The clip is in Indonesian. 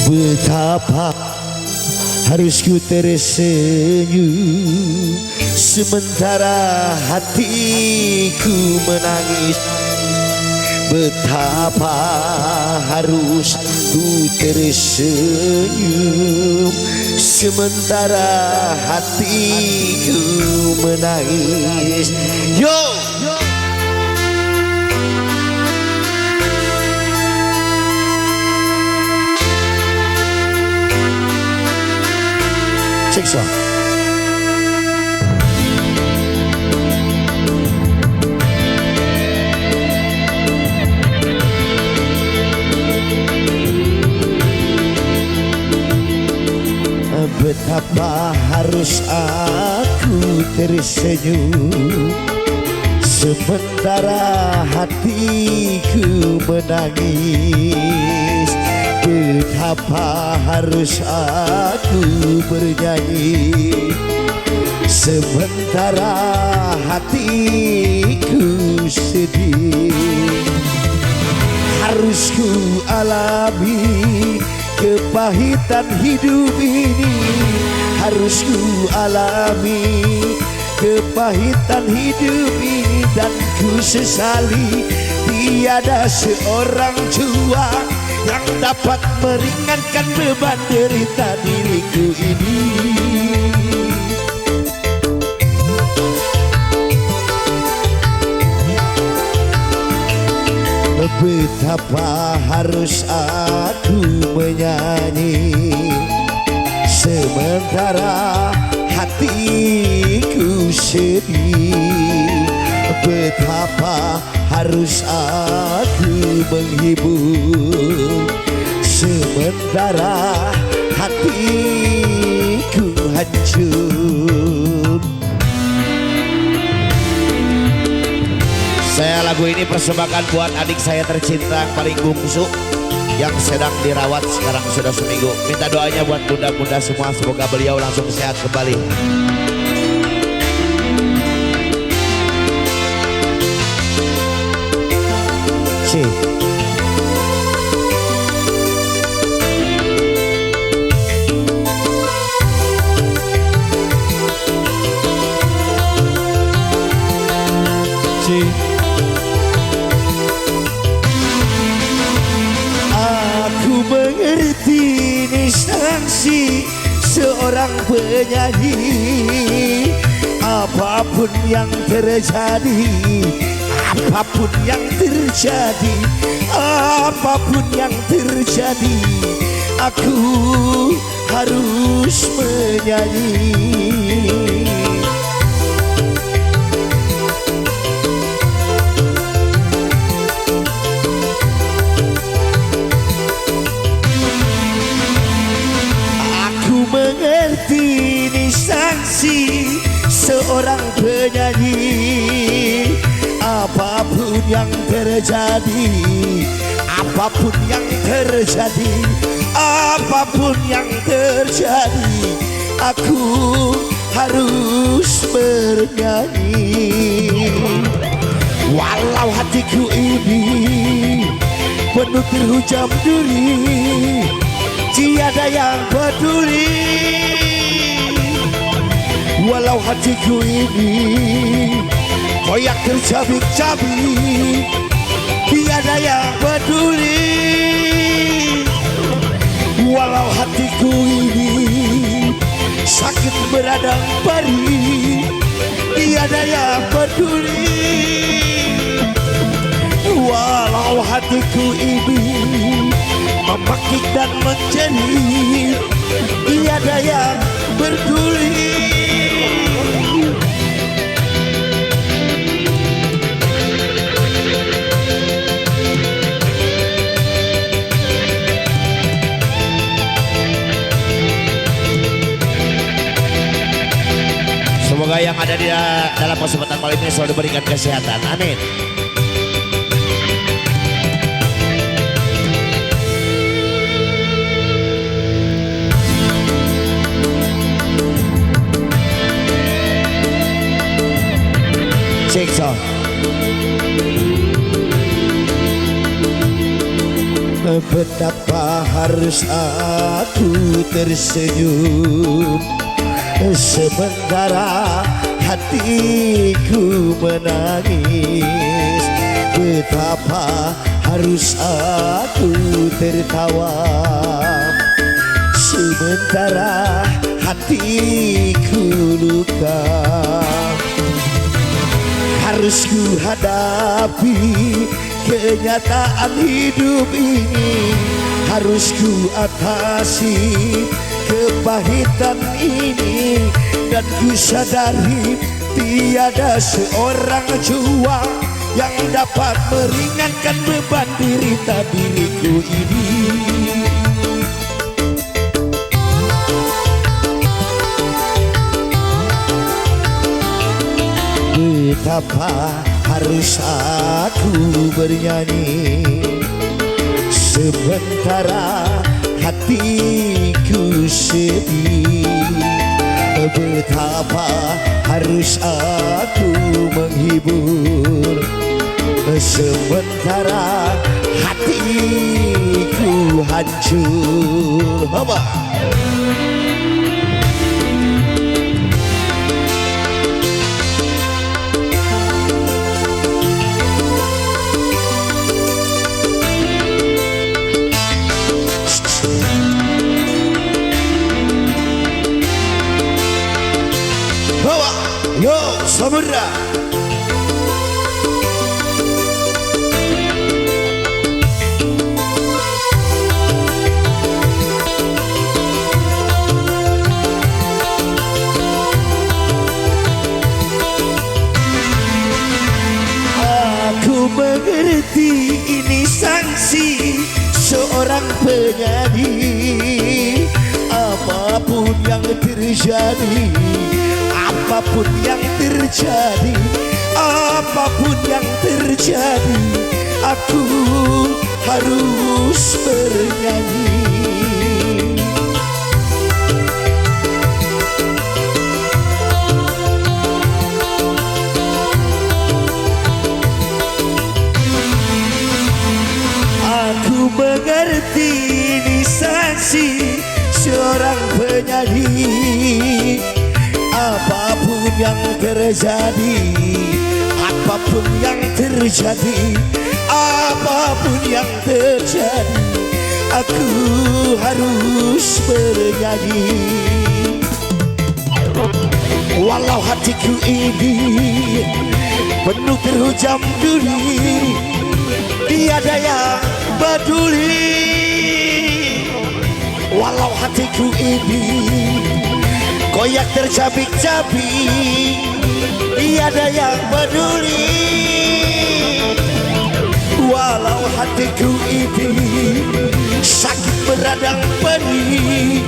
Betapa harus ku tersenyum sementara hatiku menangis. Betapa harus ku tersenyum sementara hatiku menangis. Yo! Cek so. Betapa harus aku tersenyum sementara hatiku menangis. Betapa harus aku bernyanyi sementara hatiku sedih. Harus ku alami kepahitan hidup ini, harus ku alami kepahitan hidup ini, dan ku sesali tiada seorang jua yang dapat meringankan beban derita diriku ini. Betapa harus aku menyanyi sementara hatiku sedih. Betapa harus aku menghibur sementara hatiku hancur. Saya lagu ini persembahkan buat adik saya tercinta yang paling bungsu yang sedang dirawat sekarang sudah seminggu. Minta doanya buat bunda-bunda semua, semoga beliau langsung sehat kembali. Aku mengerti instansi seorang penyanyi. Apapun yang terjadi, apapun yang terjadi, apapun yang terjadi, aku harus menyanyi. Mengerti instansi seorang penyanyi. Apapun yang terjadi, apapun yang terjadi, apapun yang terjadi, aku harus bernyanyi. Walau hatiku ini penuh terhujam duri, tiada yang peduli. Walau hatiku ini koyak tercabik-cabik, tiada yang peduli. Walau hatiku ini sakit beradang perih, tiada yang peduli. Walau hatiku ini memakik dan menjerit, tiada yang peduli. Semoga yang ada di dalam kesempatan malam ini selalu diberikan kesehatan. Amin. Betapa harus aku tersenyum sementara hatiku menangis. Betapa harus aku tertawa sementara hatiku luka. Harus ku hadapi kenyataan hidup ini, harus ku atasi kepahitan ini, dan ku sadari tiada seorang jua yang dapat meringankan beban derita diriku ini. Betapa harus aku bernyanyi sementara hatiku sedih. Betapa harus aku menghibur sementara hatiku hancur. Apa? Yo, Samudra. Aku mengerti ini sanksi seorang penyanyi. Apapun yang terjadi, apapun yang terjadi, apapun yang terjadi, aku harus bernyanyi. Aku mengerti ini sanksi seorang penyanyi. Apapun yang terjadi, apapun yang terjadi, apapun yang terjadi, aku harus bernyanyi. Walau hatiku ini penuh terhujam duri, tiada yang peduli. Walau hatiku ini koyak tercabik-cabik, tiada yang peduli. Walau hatiku ini sakit beradang pedih,